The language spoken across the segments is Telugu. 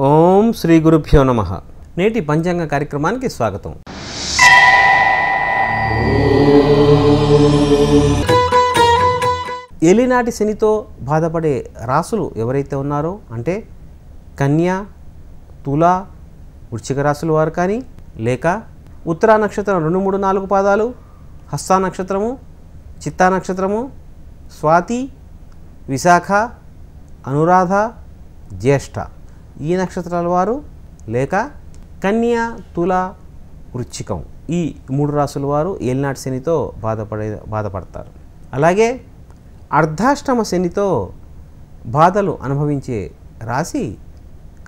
ఓం శ్రీ గురుభ్యో నమః. నేటి పంచాంగ కార్యక్రమానికి స్వాగతం. ఏలినాటి శనితో బాధపడే రాసులు ఎవరైతే ఉన్నారో అంటే కన్య, తుల, వృశ్చిక రాశుల వారు కానీ, లేక ఉత్తరా నక్షత్రం 2, 3, 4 పాదాలు, హస్తా నక్షత్రము, చిత్తా నక్షత్రము, స్వాతి, విశాఖ, అనురాధ, జ్యేష్ఠ ఈ నక్షత్రాల వారు, లేక కన్య, తుల, వృశ్చికం ఈ 3 రాసుల వారు ఏలినాటి శనితో బాధపడతారు. అలాగే అర్ధాష్టమ శనితో బాధలు అనుభవించే రాశి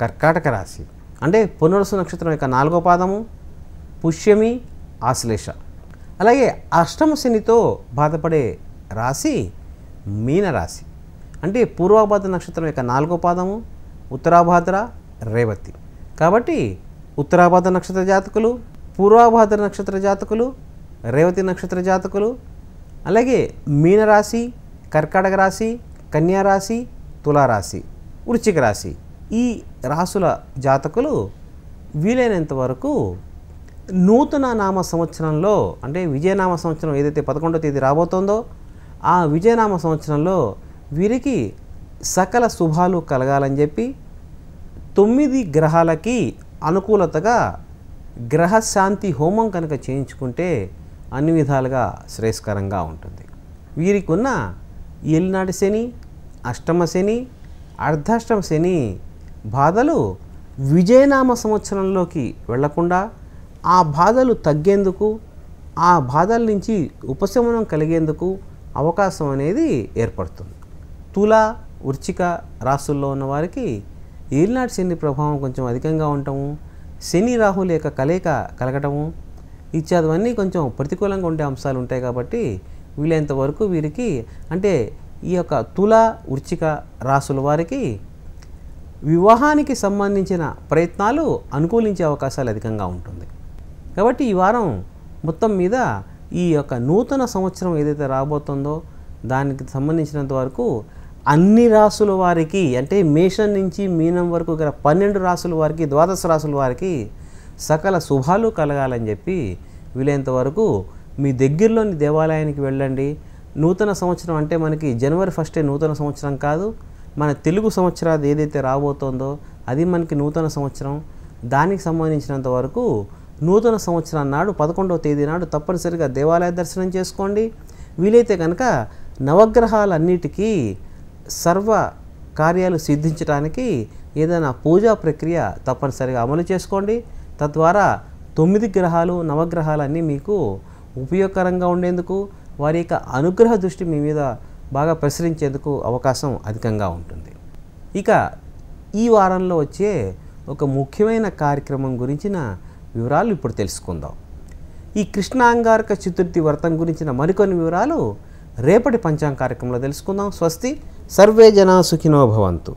కర్కాటక రాశి. అంటే పునర్వసు నక్షత్రం యొక్క 4వ పాదము, పుష్యమి, ఆశ్లేష. అలాగే అష్టమ శనితో బాధపడే రాశి మీనరాశి. అంటే పూర్వభాద్ర నక్షత్రం యొక్క 4వ పాదము, ఉత్తరాభాద్ర, రేవతి. కాబట్టి ఉత్తరాభాద్ర నక్షత్ర జాతకులు, పూర్వభాద్ర నక్షత్ర జాతకులు, రేవతి నక్షత్ర జాతకులు, అలాగే మీనరాశి, కర్కాటక రాశి, కన్యారాశి, తులారాశి, వృశ్చిక రాశి ఈ రాశుల జాతకులు వీలైనంత వరకు నూతన నామ సంవత్సరంలో, అంటే విజయనామ సంవత్సరం ఏదైతే 11వ తేదీ రాబోతోందో ఆ విజయనామ సంవత్సరంలో వీరికి సకల శుభాలు కలగాలని చెప్పి 9 గ్రహాలకి అనుకూలతగా గ్రహశాంతి హోమం కనుక చేయించుకుంటే అన్ని విధాలుగా శ్రేయస్కరంగా ఉంటుంది. వీరికి ఉన్న ఏలినాటి శని, అష్టమ శని, అర్ధాష్టమ శని బాధలు విజయనామ సంవత్సరంలోకి వెళ్లకుండా ఆ బాధలు తగ్గేందుకు, ఆ బాధల నుంచి ఉపశమనం కలిగేందుకు అవకాశం అనేది ఏర్పడుతుంది. తుల, వృశ్చిక రాశుల్లో ఉన్న వారికి ఏలినాటి శని ప్రభావం కొంచెం అధికంగా ఉండటము, శని రాహుల యొక్క కలయిక కలగటము ఇత్యాదివన్నీ కొంచెం ప్రతికూలంగా ఉండే అంశాలు ఉంటాయి. కాబట్టి వీలైనంత వరకు వీరికి, అంటే ఈ యొక్క తుల, వృశ్చిక రాశుల వారికి వివాహానికి సంబంధించిన ప్రయత్నాలు అనుకూలించే అవకాశాలు అధికంగా ఉంటుంది. కాబట్టి ఈ వారం మొత్తం మీద ఈ యొక్క నూతన సంవత్సరం ఏదైతే రాబోతుందో దానికి సంబంధించినంత వరకు అన్ని రాసుల వారికి, అంటే మేషం నుంచి మీనం వరకు గల 12 రాసుల వారికి, 12 రాసుల వారికి సకల శుభాలు కలగాలని చెప్పి వీలైనంత వరకు మీ దగ్గరలోని దేవాలయానికి వెళ్ళండి. నూతన సంవత్సరం అంటే మనకి జనవరి 1 నూతన సంవత్సరం కాదు, మన తెలుగు సంవత్సరాది ఏదైతే రాబోతోందో అది మనకి నూతన సంవత్సరం. దానికి సంబంధించినంత వరకు నూతన సంవత్సరం నాడు 11వ తేదీ నాడు తప్పనిసరిగా దేవాలయ దర్శనం చేసుకోండి. వీలైతే కనుక నవగ్రహాలన్నిటికీ సర్వ కార్యాలు సిద్ధించడానికి ఏదైనా పూజా ప్రక్రియ తప్పనిసరిగా అమలు చేసుకోండి. తద్వారా 9 గ్రహాలు, నవగ్రహాలన్నీ మీకు ఉపయోగకరంగా ఉండేందుకు, వారి యొక్క అనుగ్రహ దృష్టి మీ మీద బాగా ప్రసరించేందుకు అవకాశం అధికంగా ఉంటుంది. ఇక ఈ వారంలో వచ్చే ఒక ముఖ్యమైన కార్యక్రమం గురించిన వివరాలు ఇప్పుడు తెలుసుకుందాం. ఈ కృష్ణాంగారక చతుర్థి వ్రతం గురించిన మరికొన్ని వివరాలు రేపటి పంచాంగ కార్యక్రమంలో తెలుసుకుందాం. స్వస్తి, సర్వే జనా సుఖినో భవంతు.